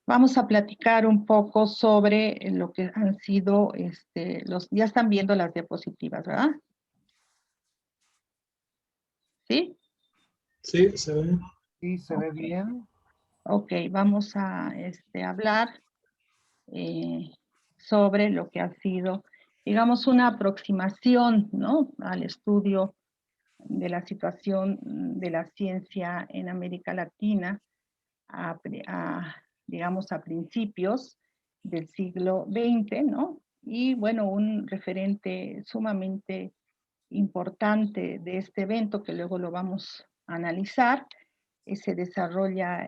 Vamos a platicar un poco sobre lo que han sido, ya están viendo las diapositivas, ¿verdad? ¿Sí? Sí, se ve. Sí, se ve bien. Ok, vamos a hablar sobre lo que ha sido, digamos, una aproximación, ¿no?, al estudio de la situación de la ciencia en América Latina, digamos, a principios del siglo XX, ¿no? Y bueno, un referente sumamente importante de este evento, que luego lo vamos a analizar, se desarrolla,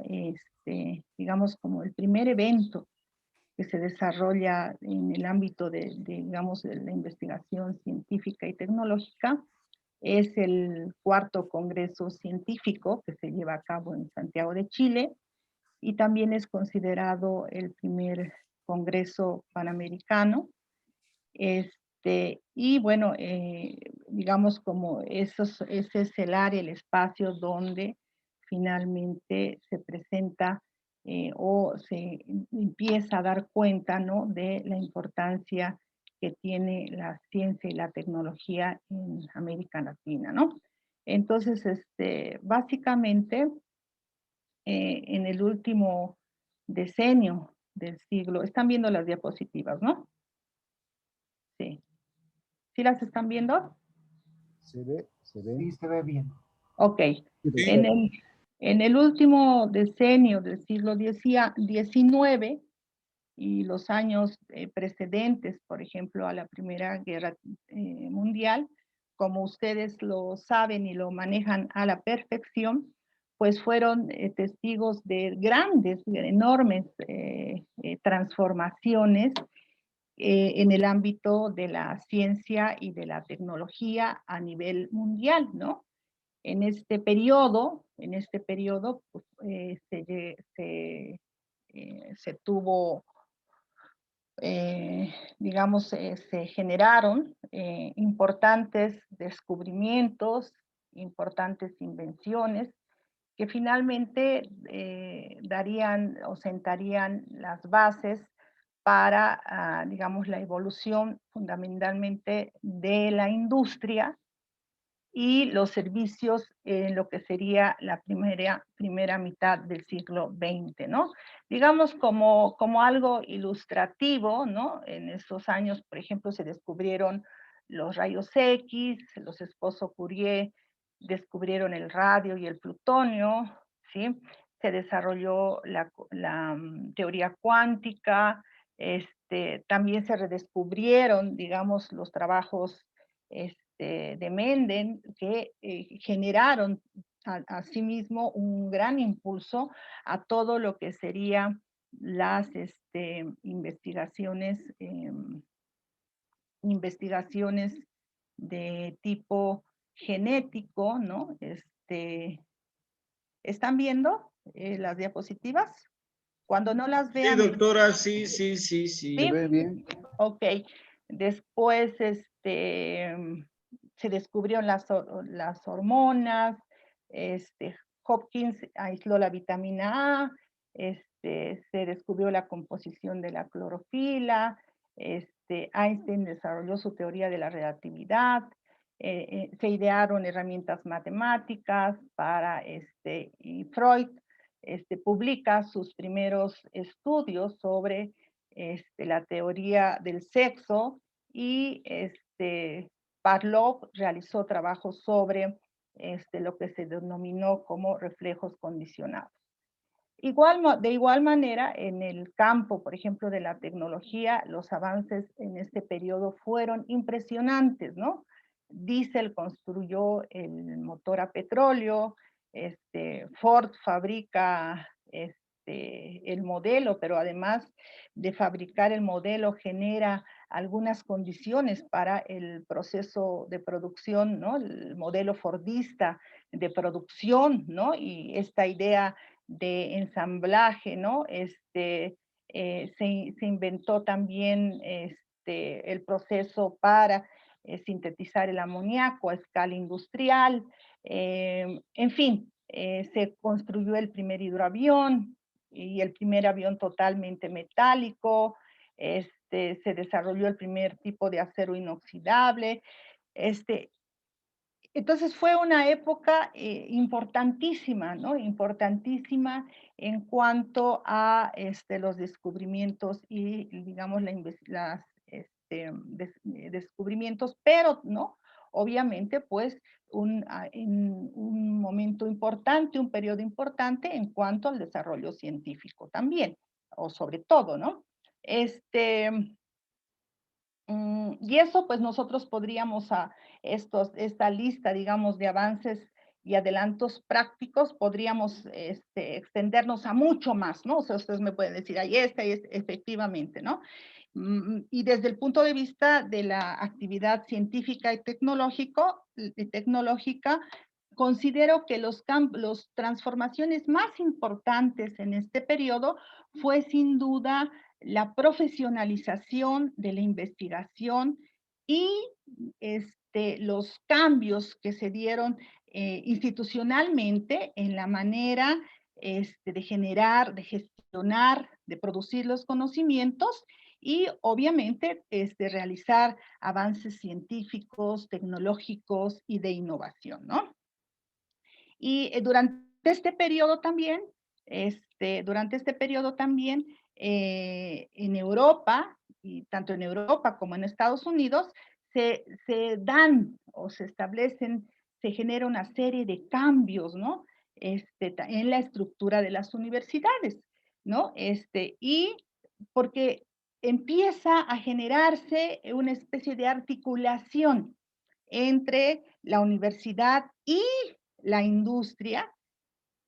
digamos, como el primer evento que se desarrolla en el ámbito digamos, de la investigación científica y tecnológica. Es el cuarto Congreso Científico que se lleva a cabo en Santiago de Chile, y también es considerado el primer Congreso Panamericano. Y bueno, digamos, como ese es el área, el espacio donde finalmente se presenta o se empieza a dar cuenta, ¿no?, de la importancia que tiene la ciencia y la tecnología en América Latina, ¿no? Entonces, básicamente, en el último decenio del siglo, están viendo las diapositivas, ¿no? Sí. ¿Sí las están viendo? Se ve. Sí, se ve bien. Ok. Sí. En el último decenio del siglo XIX y los años precedentes, por ejemplo, a la Primera Guerra Mundial, como ustedes lo saben y lo manejan a la perfección, pues fueron testigos de grandes, enormes transformaciones en el ámbito de la ciencia y de la tecnología a nivel mundial, ¿no? En este periodo, pues, se tuvo, digamos, se generaron importantes descubrimientos, importantes invenciones, que finalmente darían o sentarían las bases para, digamos, la evolución fundamentalmente de la industria y los servicios en lo que sería la primera mitad del siglo XX, ¿no? Digamos, como algo ilustrativo, ¿no? En esos años, por ejemplo, se descubrieron los rayos X, los esposos Curie descubrieron el radio y el plutonio, ¿sí? Se desarrolló la teoría cuántica, también se redescubrieron, digamos, los trabajos de Menden, que generaron asimismo un gran impulso a todo lo que sería las investigaciones de tipo genético, ¿no? ¿Están viendo las diapositivas? Cuando no las Sí, vean, doctora, sí. Se ve bien. ok. Después, se descubrieron las hormonas, Hopkins aisló la vitamina A, se descubrió la composición de la clorofila, Einstein desarrolló su teoría de la relatividad, se idearon herramientas matemáticas y Freud publica sus primeros estudios sobre la teoría del sexo, y Pavlov realizó trabajos sobre lo que se denominó como reflejos condicionados. De igual manera, en el campo, por ejemplo, de la tecnología, los avances en este periodo fueron impresionantes, ¿no? Diesel construyó el motor a petróleo, Ford fabrica el modelo, pero además de fabricar el modelo, genera algunas condiciones para el proceso de producción, ¿no? El modelo fordista de producción, ¿no? Y esta idea de ensamblaje, ¿no? Se inventó también el proceso para sintetizar el amoníaco a escala industrial. En fin, se construyó el primer hidroavión, y el primer avión totalmente metálico, se desarrolló el primer tipo de acero inoxidable, entonces fue una época importantísima, ¿no? Importantísima en cuanto a los descubrimientos y, digamos, descubrimientos, pero, ¿no? Obviamente, pues, en un momento importante, un periodo importante en cuanto al desarrollo científico también, o sobre todo, ¿no? Y eso, pues nosotros podríamos esta lista, digamos, de avances y adelantos prácticos, podríamos extendernos a mucho más, ¿no? O sea, ustedes me pueden decir, ahí está, efectivamente, ¿no? Y desde el punto de vista de la actividad científica y tecnológica, considero que las transformaciones más importantes en este periodo fue sin duda la profesionalización de la investigación y los cambios que se dieron institucionalmente en la manera de generar, de gestionar, de producir los conocimientos y obviamente realizar avances científicos, tecnológicos y de innovación, ¿no? Y durante este periodo también, en Europa, y tanto en Europa como en Estados Unidos, se dan o se establecen, se genera una serie de cambios, ¿no? En la estructura de las universidades, ¿no? Y porque empieza a generarse una especie de articulación entre la universidad y la industria,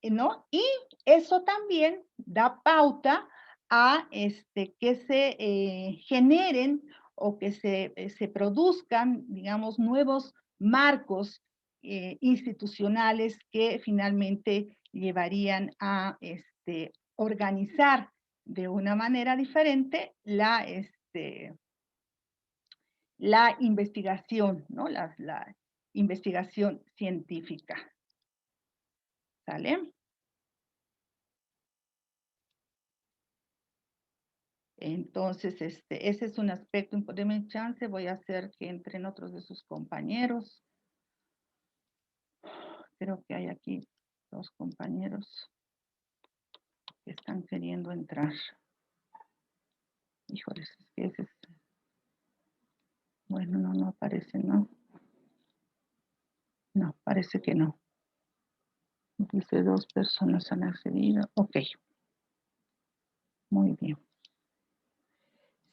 ¿no? Y eso también da pauta a que se generen o que se produzcan, digamos, nuevos marcos institucionales que finalmente llevarían a organizar de una manera diferente la investigación, ¿no? La investigación científica. ¿Sale? Entonces, ese es un aspecto importante. Deme chance, voy a hacer que entren otros de sus compañeros. Creo que hay aquí dos compañeros que están queriendo entrar. Híjoles, es que ese es... Bueno, no aparece, ¿no? No, parece que no. Dice 2 personas han accedido. Ok. Muy bien.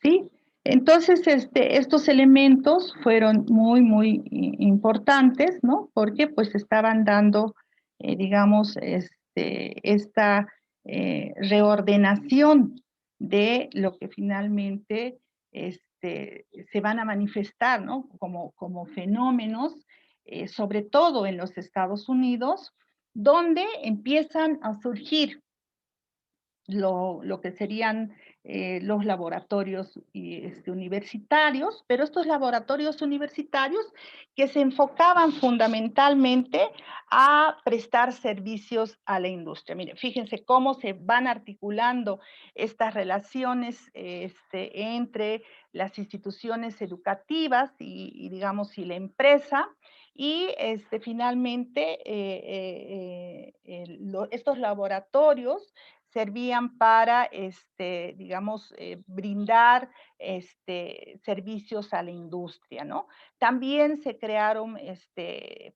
¿Sí? Entonces, estos elementos fueron muy importantes, ¿no? Porque pues estaban dando, digamos, esta reordenación de lo que finalmente se van a manifestar, ¿no? Como fenómenos, sobre todo en los Estados Unidos, donde empiezan a surgir lo que serían los laboratorios universitarios, pero estos laboratorios universitarios que se enfocaban fundamentalmente a prestar servicios a la industria. Mire, fíjense cómo se van articulando estas relaciones entre las instituciones educativas y digamos, y la empresa, y finalmente estos laboratorios servían para, digamos, brindar servicios a la industria, ¿no? También se crearon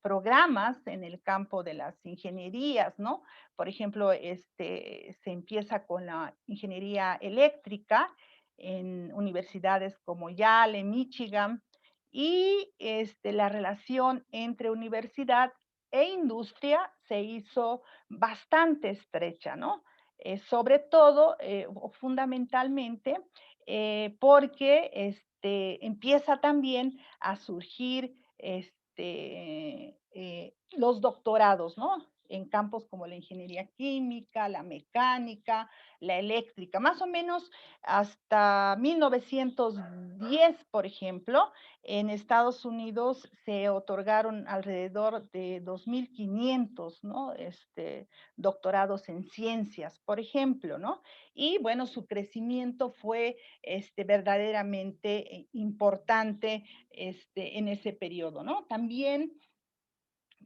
programas en el campo de las ingenierías, ¿no? Por ejemplo, se empieza con la ingeniería eléctrica en universidades como Yale, Michigan, y la relación entre universidad e industria se hizo bastante estrecha, ¿no? Sobre todo, o fundamentalmente, porque empieza también a surgir los doctorados, ¿no? en campos como la ingeniería química, la mecánica, la eléctrica. Más o menos hasta 1910, por ejemplo, en Estados Unidos se otorgaron alrededor de 2.500, ¿no? Doctorados en ciencias, por ejemplo, ¿no? Y bueno, su crecimiento fue verdaderamente importante en ese periodo, ¿no? También,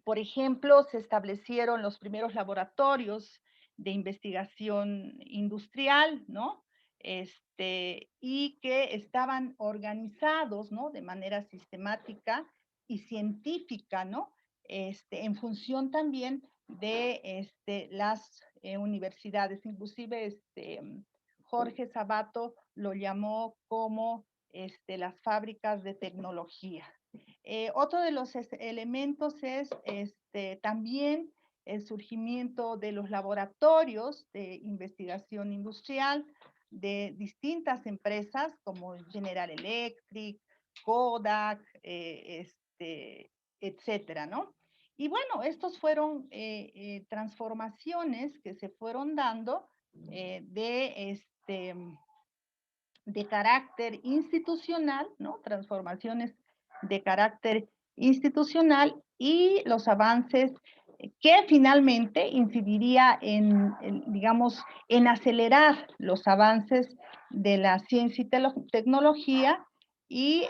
por ejemplo, se establecieron los primeros laboratorios de investigación industrial, ¿no? Y que estaban organizados, ¿no? De manera sistemática y científica, ¿no? En función también de las universidades. Inclusive, Jorge Sabato lo llamó como las fábricas de tecnología. Otro de los elementos es también el surgimiento de los laboratorios de investigación industrial de distintas empresas como General Electric, Kodak, etcétera, ¿no? Y bueno, estos fueron transformaciones que se fueron dando de carácter institucional, ¿no? Transformaciones de carácter institucional y los avances que finalmente incidiría digamos, en acelerar los avances de la ciencia y tecnología y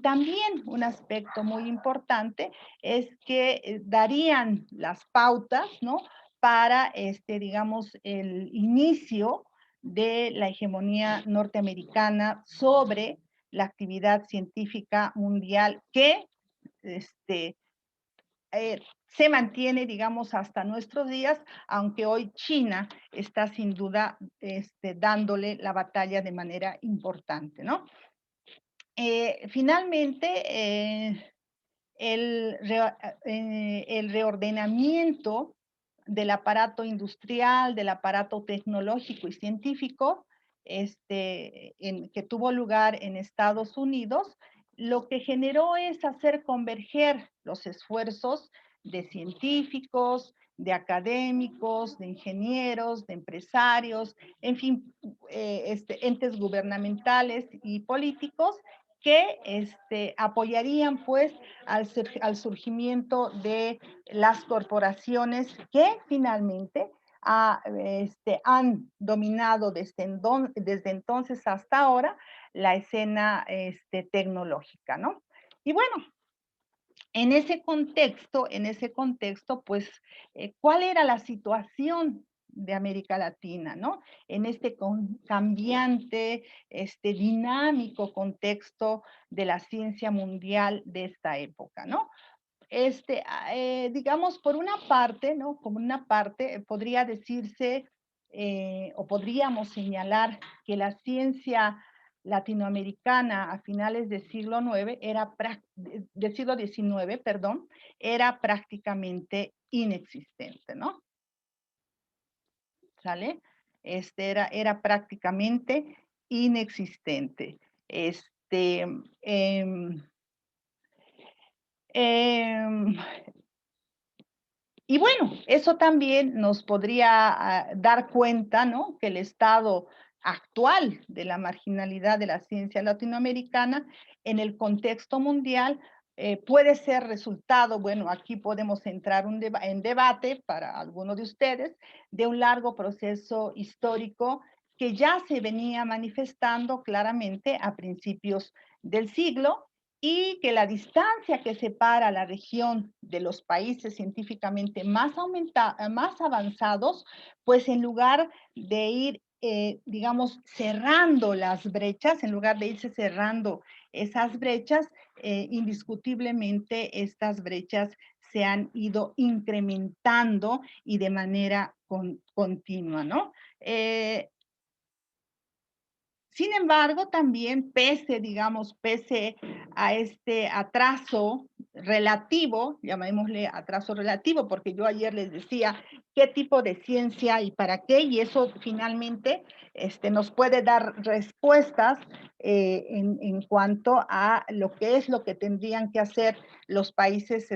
también un aspecto muy importante es que darían las pautas, ¿no? Para, digamos, el inicio de la hegemonía norteamericana sobre la actividad científica mundial que se mantiene, digamos, hasta nuestros días, aunque hoy China está sin duda dándole la batalla de manera importante, ¿no? Finalmente, el reordenamiento del aparato industrial, del aparato tecnológico y científico, que tuvo lugar en Estados Unidos, lo que generó es hacer converger los esfuerzos de científicos, de académicos, de ingenieros, de empresarios, en fin, entes gubernamentales y políticos que apoyarían pues al surgimiento de las corporaciones que finalmente han dominado desde entonces hasta ahora la escena tecnológica, ¿no? Y bueno, en ese contexto, pues, ¿cuál era la situación de América Latina, ¿no? En este cambiante, dinámico contexto de la ciencia mundial de esta época, ¿no? Digamos, por una parte, ¿no? Como una parte, podría decirse, o podríamos señalar que la ciencia latinoamericana a finales del siglo del siglo XIX, perdón, era prácticamente inexistente, ¿no? ¿Sale? Era prácticamente inexistente. Em, y bueno, eso también nos podría dar cuenta, ¿no? Que el estado actual de la marginalidad de la ciencia latinoamericana en el contexto mundial puede ser resultado, bueno, aquí podemos entrar en debate para algunos de ustedes, de un largo proceso histórico que ya se venía manifestando claramente a principios del siglo y que la distancia que separa la región de los países científicamente más avanzados, pues en lugar de ir, digamos, cerrando las brechas, en lugar de irse cerrando esas brechas, indiscutiblemente estas brechas se han ido incrementando y de manera continua, ¿no? Sin embargo, también pese a este atraso relativo, llamémosle atraso relativo, porque yo ayer les decía qué tipo de ciencia y para qué, y eso finalmente nos puede dar respuestas en cuanto a lo que tendrían que hacer los países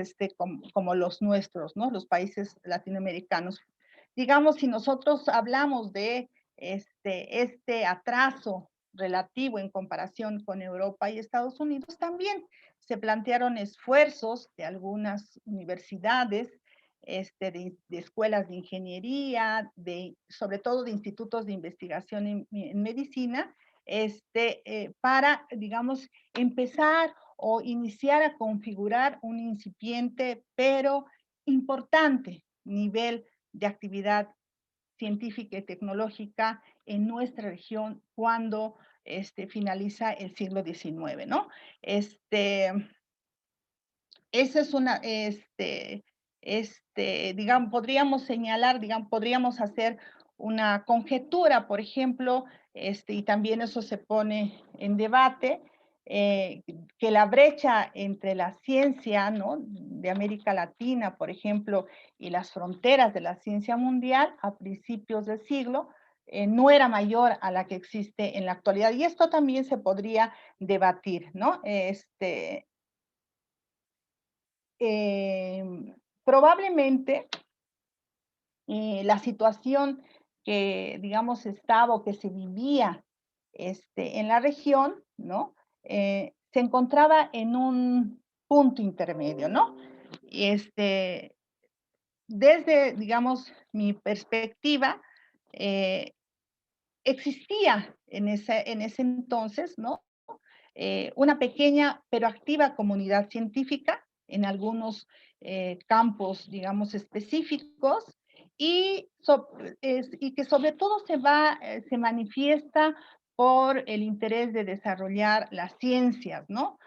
como los nuestros, ¿no? Los países latinoamericanos. Digamos, si nosotros hablamos de este atraso relativo en comparación con Europa y Estados Unidos, también se plantearon esfuerzos de algunas universidades, de escuelas de ingeniería, sobre todo de institutos de investigación en medicina, para, digamos, empezar o iniciar a configurar un incipiente, pero importante nivel de actividad científica y tecnológica en nuestra región cuando finaliza el siglo XIX, ¿no? Esa es una, digamos, podríamos señalar, digamos, podríamos hacer una conjetura, por ejemplo, y también eso se pone en debate, que la brecha entre la ciencia, ¿no? De América Latina, por ejemplo, y las fronteras de la ciencia mundial a principios del siglo, no era mayor a la que existe en la actualidad. Y esto también se podría debatir, ¿no? Probablemente la situación que, digamos, estaba o que se vivía en la región, ¿no? Se encontraba en un punto intermedio, ¿no? Y desde, digamos, mi perspectiva, existía en ese entonces, ¿no? Una pequeña pero activa comunidad científica en algunos campos, digamos, específicos y que sobre todo se manifiesta por el interés de desarrollar las ciencias, ¿no?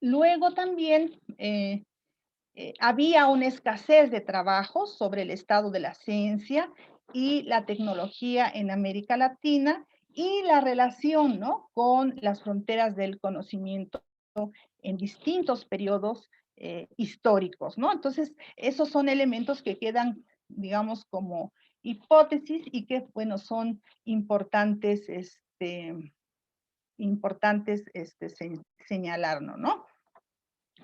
Luego también había una escasez de trabajos sobre el estado de la ciencia y la tecnología en América Latina y la relación, ¿no? Con las fronteras del conocimiento en distintos periodos históricos, ¿no? Entonces, esos son elementos que quedan, digamos, como hipótesis y que, bueno, son importantes, señalarnos, ¿no?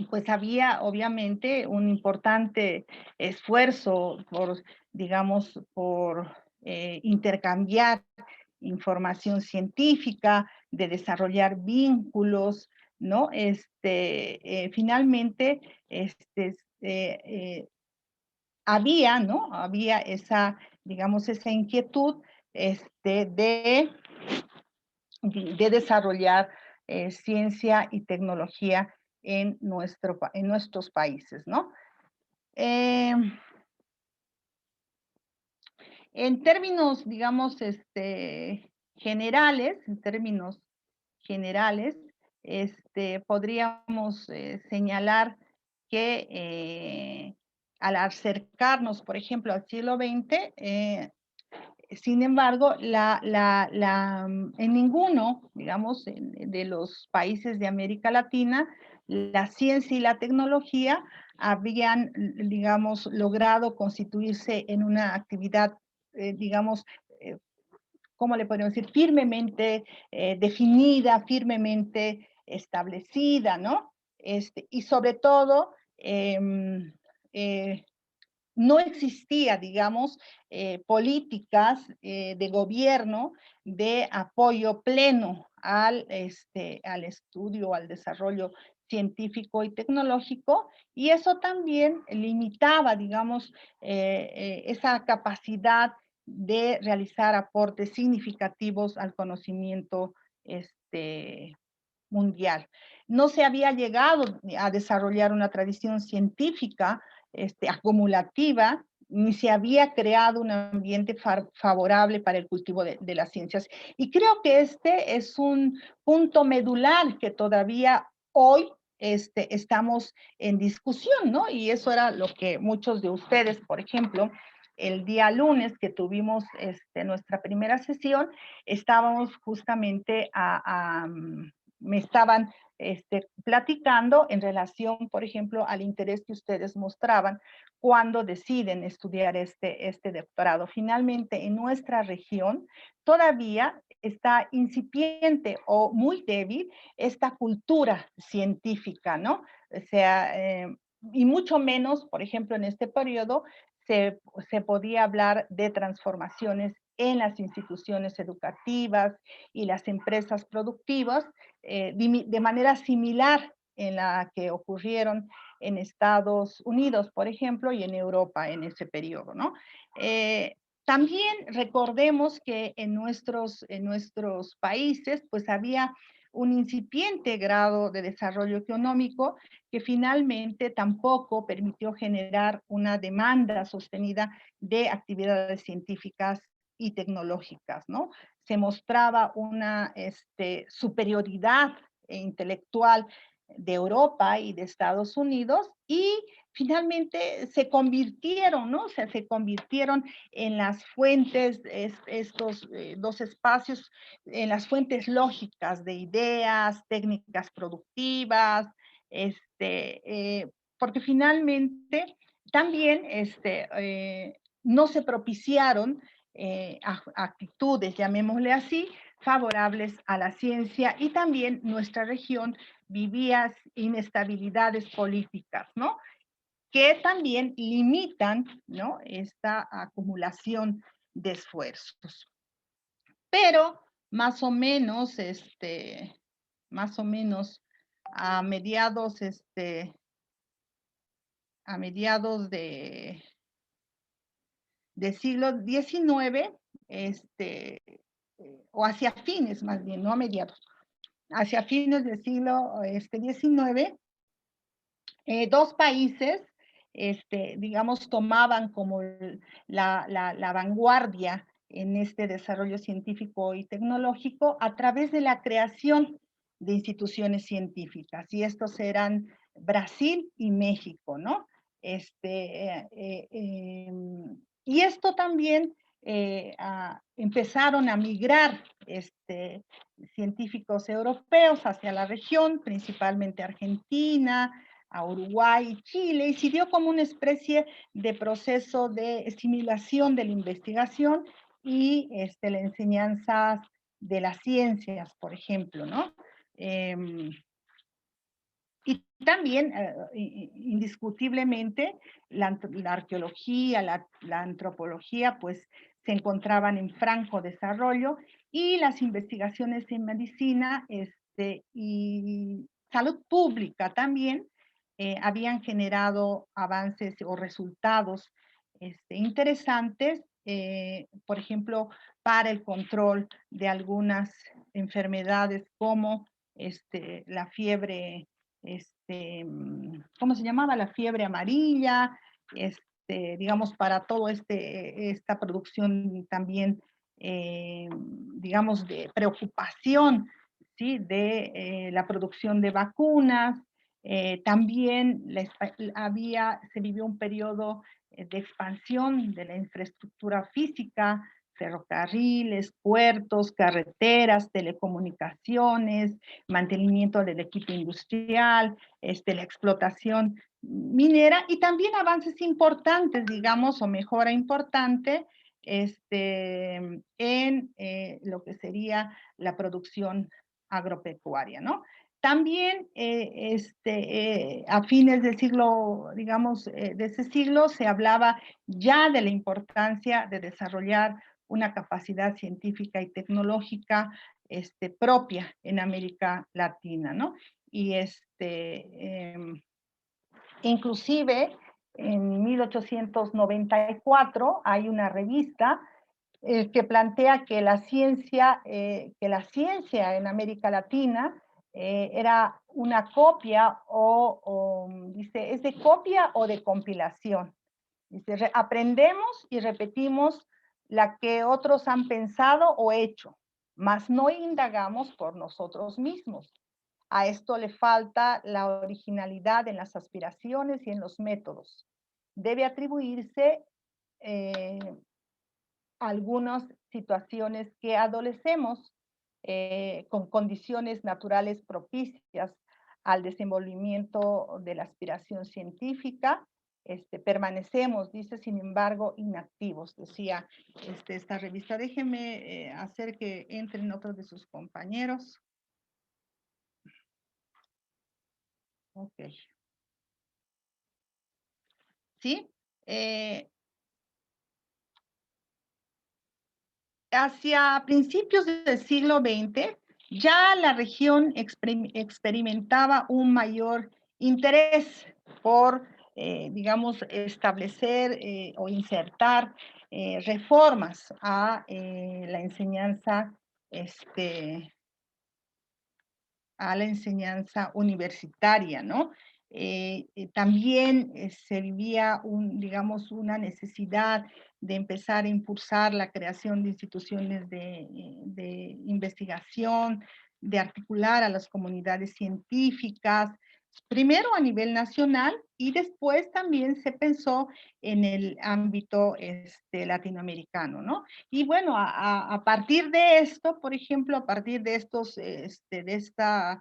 Pues había obviamente un importante esfuerzo por, digamos, por intercambiar información científica, de desarrollar vínculos, ¿no? Finalmente, había, ¿no? Había esa, digamos, esa inquietud de desarrollar ciencia y tecnología en nuestros países, ¿no? En términos, digamos, generales, podríamos señalar que al acercarnos, por ejemplo, al siglo XX, sin embargo, en ninguno, digamos, de los países de América Latina, la ciencia y la tecnología habían, digamos, logrado constituirse en una actividad, digamos, ¿cómo le podemos decir? Firmemente definida, firmemente establecida, ¿no? Y sobre todo, no existía, digamos, políticas de gobierno de apoyo pleno al estudio, al desarrollo científico y tecnológico, y eso también limitaba, digamos, esa capacidad de realizar aportes significativos al conocimiento mundial. No se había llegado a desarrollar una tradición científica acumulativa, ni se había creado un ambiente favorable para el cultivo de las ciencias. Y creo que este es un punto medular que todavía hoy estamos en discusión, ¿no? Y eso era lo que muchos de ustedes, por ejemplo, el día lunes que tuvimos nuestra primera sesión, estábamos justamente me estaban platicando en relación, por ejemplo, al interés que ustedes mostraban cuando deciden estudiar este doctorado. Finalmente, en nuestra región todavía está incipiente o muy débil esta cultura científica, ¿no? O sea, y mucho menos, por ejemplo, en este periodo, se podía hablar de transformaciones en las instituciones educativas y las empresas productivas de manera similar en la que ocurrieron en Estados Unidos, por ejemplo, y en Europa en ese periodo, ¿no? También recordemos que en nuestros países, pues había un incipiente grado de desarrollo económico que finalmente tampoco permitió generar una demanda sostenida de actividades científicas y tecnológicas, ¿no? Se mostraba una superioridad intelectual de Europa y de Estados Unidos y finalmente se convirtieron, ¿no? O sea, se convirtieron en las fuentes, estos dos espacios, en las fuentes lógicas de ideas, técnicas productivas, porque finalmente también no se propiciaron actitudes, llamémosle así, favorables a la ciencia y también nuestra región vivía inestabilidades políticas, ¿no? Que también limitan, ¿no? Esta acumulación de esfuerzos. Pero más o menos, a mediados, de siglo XIX, o hacia fines más bien, no a mediados, hacia fines del siglo XIX, dos países, digamos, tomaban como la vanguardia en este desarrollo científico y tecnológico a través de la creación de instituciones científicas. Y estos eran Brasil y México, ¿no? Y esto también empezaron a migrar científicos europeos hacia la región, principalmente Argentina, a Uruguay y Chile, y sirvió como una especie de proceso de asimilación de la investigación y la enseñanza de las ciencias, por ejemplo, ¿no? Y también, indiscutiblemente, la arqueología, la antropología, pues se encontraban en franco desarrollo y las investigaciones en medicina y salud pública también habían generado avances o resultados interesantes, por ejemplo, para el control de algunas enfermedades como la fiebre, ¿cómo se llamaba? La fiebre amarilla, digamos, para todo esta producción también, digamos, de preocupación, ¿sí? De la producción de vacunas. También se vivió un periodo de expansión de la infraestructura física, ferrocarriles, puertos, carreteras, telecomunicaciones, mantenimiento del equipo industrial, la explotación minera y también avances importantes, digamos, o mejora importante en lo que sería la producción agropecuaria, ¿no? También a fines del siglo, digamos, de ese siglo se hablaba ya de la importancia de desarrollar una capacidad científica y tecnológica propia en América Latina, ¿no? Y inclusive en 1894 hay una revista que plantea que la ciencia en América Latina era una copia dice, ¿es de copia o de compilación? Dice, aprendemos y repetimos la que otros han pensado o hecho, mas no indagamos por nosotros mismos. A esto le falta la originalidad en las aspiraciones y en los métodos. Debe atribuirse algunas situaciones que adolecemos con condiciones naturales propicias al desenvolvimiento de la aspiración científica. Permanecemos, dice, sin embargo, inactivos, decía esta revista. Déjeme hacer que entren otros de sus compañeros. Ok. ¿Sí? Hacia principios del siglo XX, ya la región experimentaba un mayor interés por, digamos, establecer o insertar reformas a la enseñanza, universitaria, ¿no? También se vivía, digamos, una necesidad de empezar a impulsar la creación de instituciones de investigación, de articular a las comunidades científicas, primero a nivel nacional y después también se pensó en el ámbito latinoamericano, ¿no? Y bueno, a partir de esto, por ejemplo, a partir de estos, esta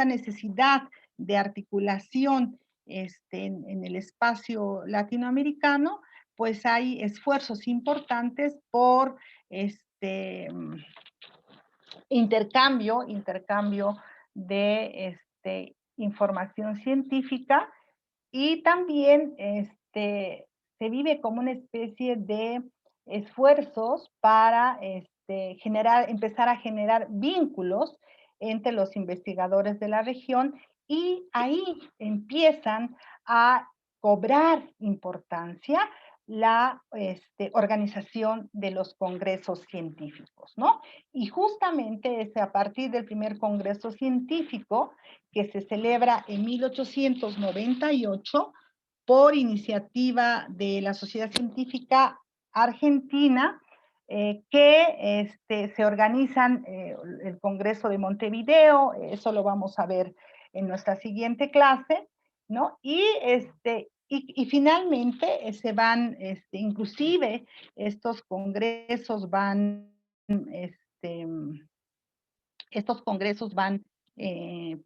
necesidad de articulación en el espacio latinoamericano, pues hay esfuerzos importantes por intercambio de información científica y también se vive como una especie de esfuerzos para empezar a generar vínculos entre los investigadores de la región y ahí empiezan a cobrar importancia la organización de los congresos científicos, ¿no? Y justamente es a partir del primer congreso científico que se celebra en 1898 por iniciativa de la Sociedad Científica Argentina, que se organizan el Congreso de Montevideo, eso lo vamos a ver en nuestra siguiente clase, ¿no? Y finalmente se van, inclusive estos congresos van,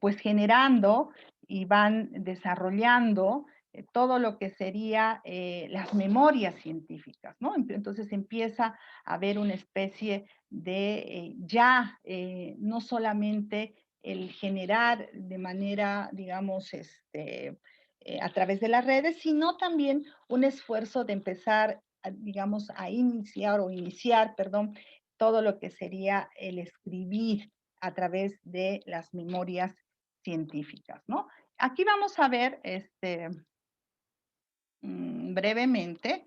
pues generando y van desarrollando todo lo que sería las memorias científicas, ¿no? Entonces empieza a haber una especie de no solamente el generar de manera, digamos, a través de las redes, sino también un esfuerzo de empezar, digamos, a iniciar, perdón, todo lo que sería el escribir a través de las memorias científicas, ¿no? Aquí vamos a ver brevemente,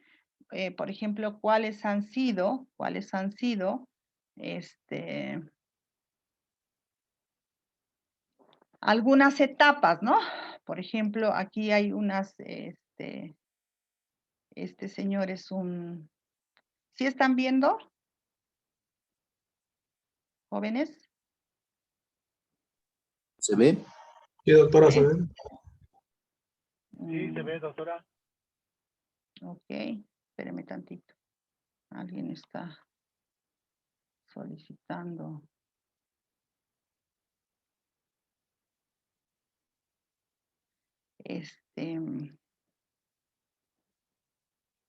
por ejemplo, cuáles han sido algunas etapas, ¿no? Por ejemplo, aquí hay unas, señor es un, ¿sí están viendo, jóvenes? ¿Se ve? Sí, doctora, ¿se ve? Sí, se ve, doctora. Ok, espéreme tantito. Alguien está solicitando.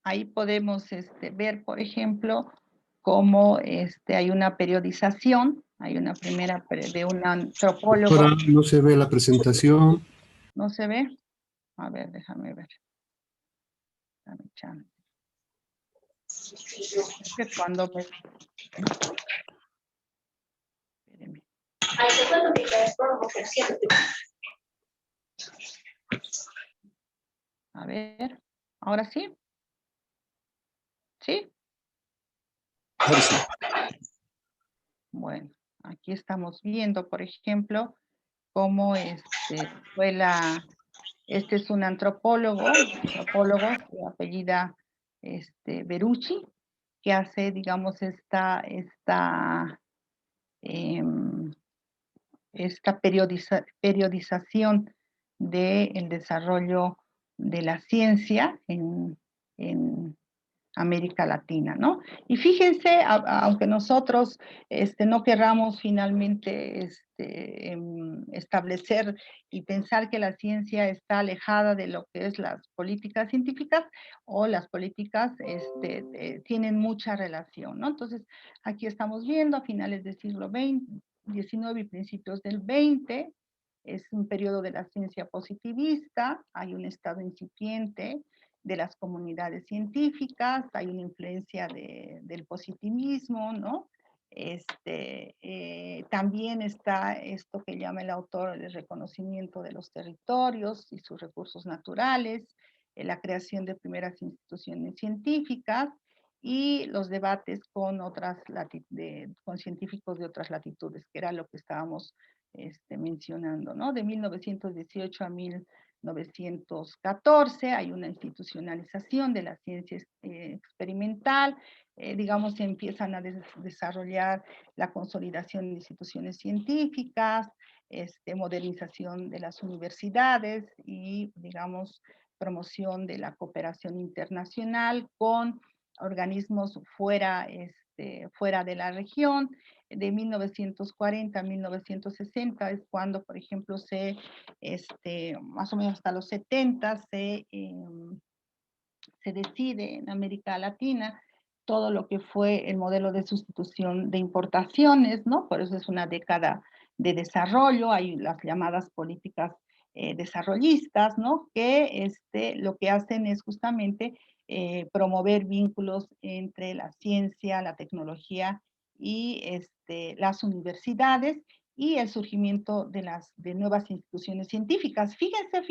Ahí podemos ver, por ejemplo, cómo hay una periodización, hay una primera de un antropólogo. Doctora, no se ve la presentación. ¿No se ve? A ver, déjame ver. Dame chance. Es que cuando me... Espéreme. A ver, ¿ahora sí? ¿Sí? Ahora sí. Bueno, aquí estamos viendo, por ejemplo, cómo fue este es un antropólogo de apellida Berucci, que hace, digamos, esta periodización del desarrollo de la ciencia en América Latina, ¿no? Y fíjense, aunque nosotros no querramos finalmente establecer y pensar que la ciencia está alejada de lo que es las políticas científicas, o las políticas tienen mucha relación, ¿no? Entonces, aquí estamos viendo a finales del siglo XIX y principios del XX, es un periodo de la ciencia positivista, hay un estado incipiente de las comunidades científicas, hay una influencia del positivismo, ¿no? También está esto que llama el autor el reconocimiento de los territorios y sus recursos naturales, la creación de primeras instituciones científicas y los debates con con científicos de otras latitudes, que era lo que estábamos mencionando, ¿no? De 1918 a 1914 hay una institucionalización de la ciencia experimental, digamos, se empiezan a desarrollar la consolidación de instituciones científicas, modernización de las universidades y, digamos, promoción de la cooperación internacional con organismos fuera de la región. De 1940 a 1960 es cuando, por ejemplo, más o menos hasta los 70 se decide en América Latina todo lo que fue el modelo de sustitución de importaciones, ¿no? Por eso es una década de desarrollo, hay las llamadas políticas desarrollistas, ¿no? Que lo que hacen es justamente promover vínculos entre la ciencia, la tecnología y las universidades y el surgimiento de nuevas instituciones científicas. Fíjense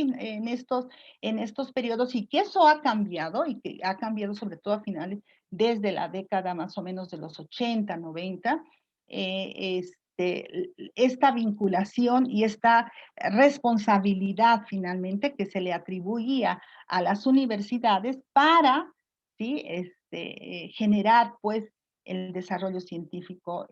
en estos periodos y que eso ha cambiado y que ha cambiado sobre todo a finales, desde la década más o menos de los 80, 90, esta vinculación y esta responsabilidad finalmente que se le atribuía a las universidades para, ¿sí? Generar pues el desarrollo científico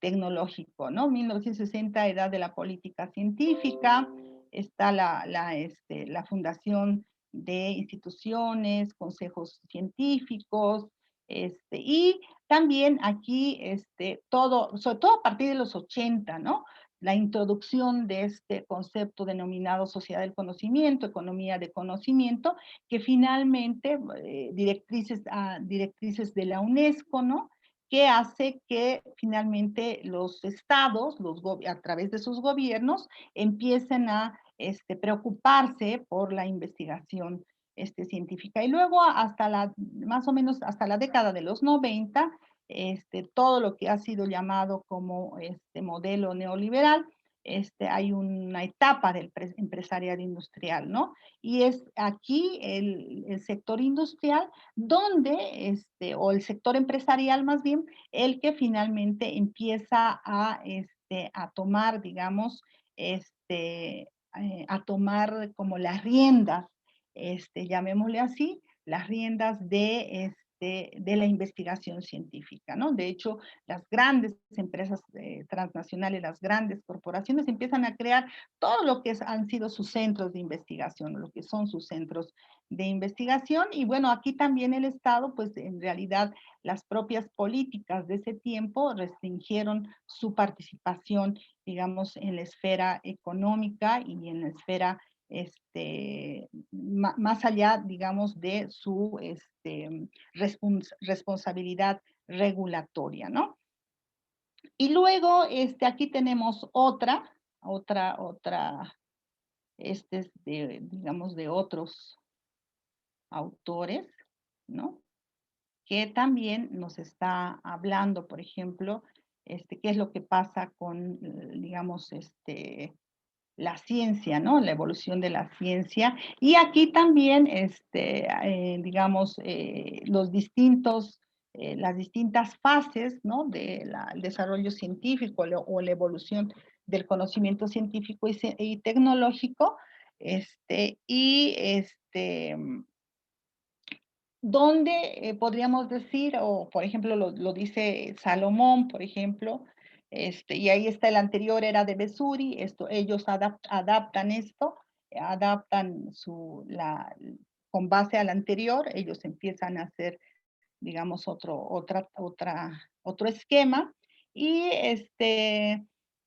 tecnológico, ¿no? 1960, edad de la política científica, está la fundación de instituciones, consejos científicos, y también aquí, sobre todo a partir de los 80, ¿no? La introducción de este concepto denominado sociedad del conocimiento, economía de conocimiento, que finalmente, directrices de la UNESCO, ¿no? Que hace que finalmente los estados, a través de sus gobiernos, empiecen a preocuparse por la investigación científica. Y luego más o menos hasta la década de los 90, todo lo que ha sido llamado como modelo neoliberal, hay una etapa del empresariado industrial, ¿no? Y es aquí el sector industrial donde, o el sector empresarial más bien, el que finalmente empieza a tomar, digamos, a tomar como las riendas, llamémosle así, las riendas de la investigación científica, ¿no? De hecho, las grandes empresas transnacionales, las grandes corporaciones empiezan a crear todo lo que han sido sus centros de investigación, lo que son sus centros de investigación. Y bueno, aquí también el Estado, pues en realidad las propias políticas de ese tiempo restringieron su participación, digamos, en la esfera económica y en la esfera más allá, digamos, de su responsabilidad regulatoria, ¿no? Y luego, aquí tenemos otra, digamos, de otros autores, ¿no? Que también nos está hablando, por ejemplo, qué es lo que pasa con, digamos, la ciencia, ¿no? La evolución de la ciencia. Y aquí también, digamos, las distintas fases, ¿no? Del desarrollo científico o la evolución del conocimiento científico y tecnológico, donde podríamos decir, o por ejemplo lo dice Salomón, por ejemplo, y ahí está el anterior, era de Besuri, ellos adaptan esto, adaptan con base al anterior, ellos empiezan a hacer, digamos, otro esquema. Y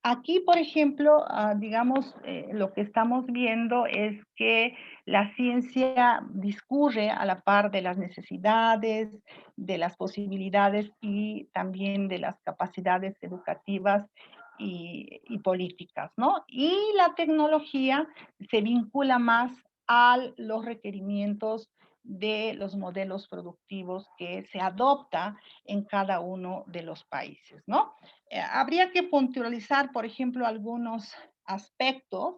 aquí, por ejemplo, digamos, lo que estamos viendo es que la ciencia discurre a la par de las necesidades, de las posibilidades y también de las capacidades educativas y políticas, ¿no? Y la tecnología se vincula más a los requerimientos de los modelos productivos que se adopta en cada uno de los países, ¿no? Habría que puntualizar, por ejemplo, algunos aspectos.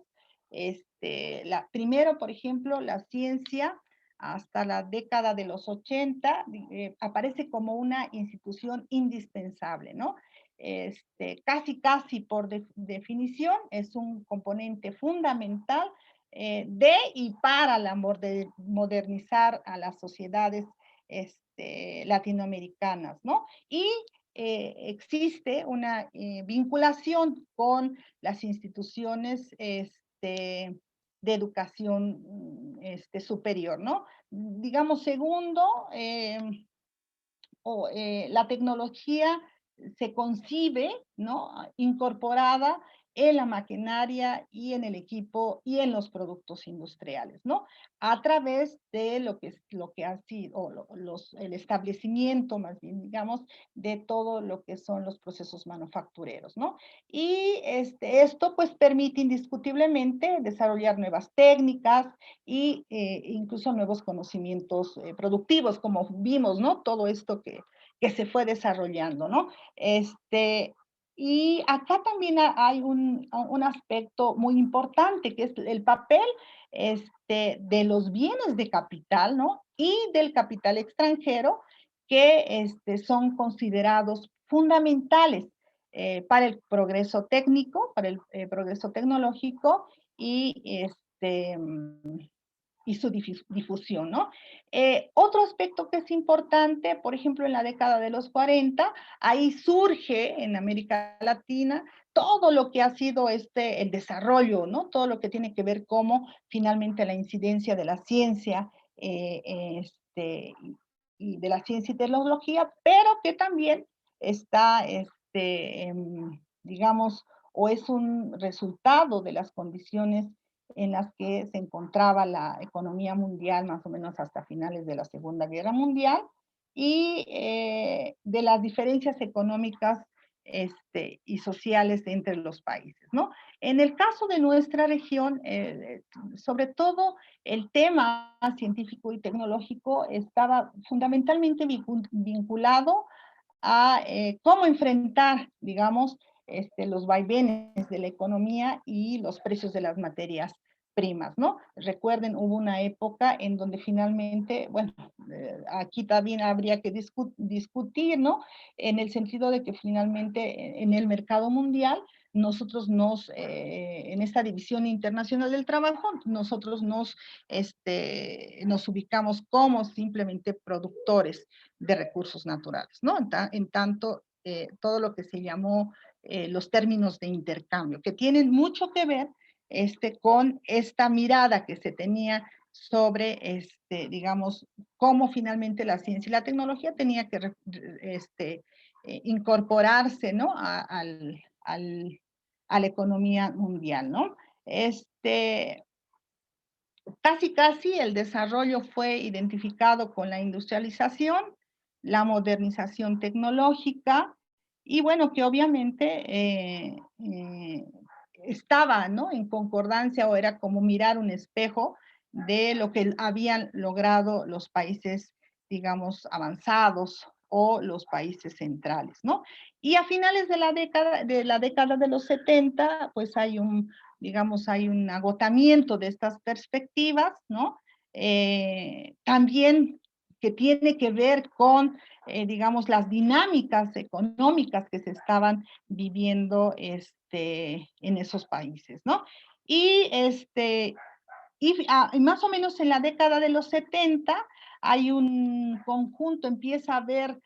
Primero, por ejemplo, la ciencia hasta la década de los 80 aparece como una institución indispensable, ¿no? Casi por definición es un componente fundamental de y para modernizar a las sociedades latinoamericanas, ¿no? Y existe una vinculación con las instituciones de educación superior, ¿no? Digamos, segundo, la tecnología se concibe, ¿no? Incorporada en la maquinaria y en el equipo y en los productos industriales, ¿no? A través de lo que ha sido, el establecimiento, más bien, digamos, de todo lo que son los procesos manufactureros, ¿no? Y esto, pues, permite indiscutiblemente desarrollar nuevas técnicas y incluso nuevos conocimientos productivos, como vimos, ¿no? Todo esto que se fue desarrollando, ¿no? Y acá también hay un aspecto muy importante, que es el papel de los bienes de capital, ¿no? Y del capital extranjero, que son considerados fundamentales para el progreso técnico, para el progreso tecnológico y y su difusión, ¿no? Otro aspecto que es importante, por ejemplo, en la década de los 40, ahí surge en América Latina todo lo que ha sido el desarrollo, ¿no? Todo lo que tiene que ver cómo finalmente la incidencia de la ciencia y de la ciencia y tecnología, pero que también está, digamos, o es un resultado de las condiciones en las que se encontraba la economía mundial más o menos hasta finales de la Segunda Guerra Mundial y de las diferencias económicas y sociales entre los países, ¿no? En el caso de nuestra región, sobre todo el tema científico y tecnológico estaba fundamentalmente vinculado a cómo enfrentar, digamos, los vaivenes de la economía y los precios de las materias primas, ¿no? Recuerden, hubo una época en donde finalmente, bueno, aquí también habría que discutir, ¿no? En el sentido de que finalmente en el mercado mundial, nosotros en esta división internacional del trabajo, nosotros nos ubicamos como simplemente productores de recursos naturales, ¿no? En tanto, todo lo que se llamó los términos de intercambio, que tienen mucho que ver con esta mirada que se tenía sobre, digamos, cómo finalmente la ciencia y la tecnología tenía que incorporarse, ¿no? A la economía mundial, ¿no? Casi el desarrollo fue identificado con la industrialización, la modernización tecnológica, y bueno, que obviamente estaba, ¿no? En concordancia o era como mirar un espejo de lo que habían logrado los países, digamos, avanzados o los países centrales, ¿no? Y a finales de la década de los 70, pues digamos, hay un agotamiento de estas perspectivas, ¿no? También que tiene que ver con, digamos, las dinámicas económicas que se estaban viviendo en esos países, ¿no? Y más o menos en la década de los 70 hay un conjunto, empieza a haber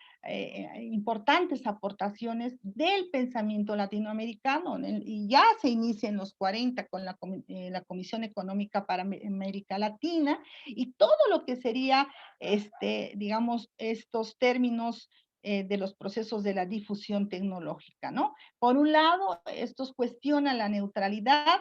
importantes aportaciones del pensamiento latinoamericano, y ya se inicia en los 40 con la Comisión Económica para América Latina, y todo lo que sería, digamos, estos términos de los procesos de la difusión tecnológica, ¿no? Por un lado, estos cuestionan la neutralidad,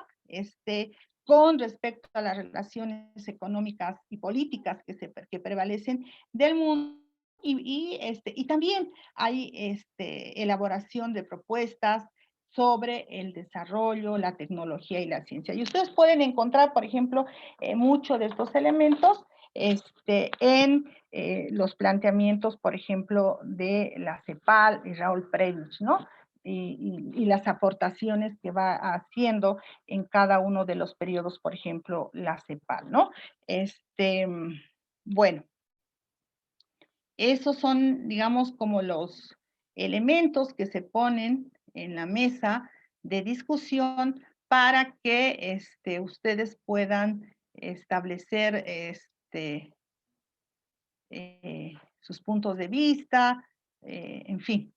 con respecto a las relaciones económicas y políticas que prevalecen del mundo, y también hay elaboración de propuestas sobre el desarrollo, la tecnología y la ciencia. Y ustedes pueden encontrar, por ejemplo, muchos de estos elementos en los planteamientos, por ejemplo, de la CEPAL y Raúl Prebisch, ¿no? Y las aportaciones que va haciendo en cada uno de los periodos, por ejemplo, la CEPAL, ¿no? Bueno, esos son, digamos, como los elementos que se ponen en la mesa de discusión para que ustedes puedan establecer sus puntos de vista, en fin,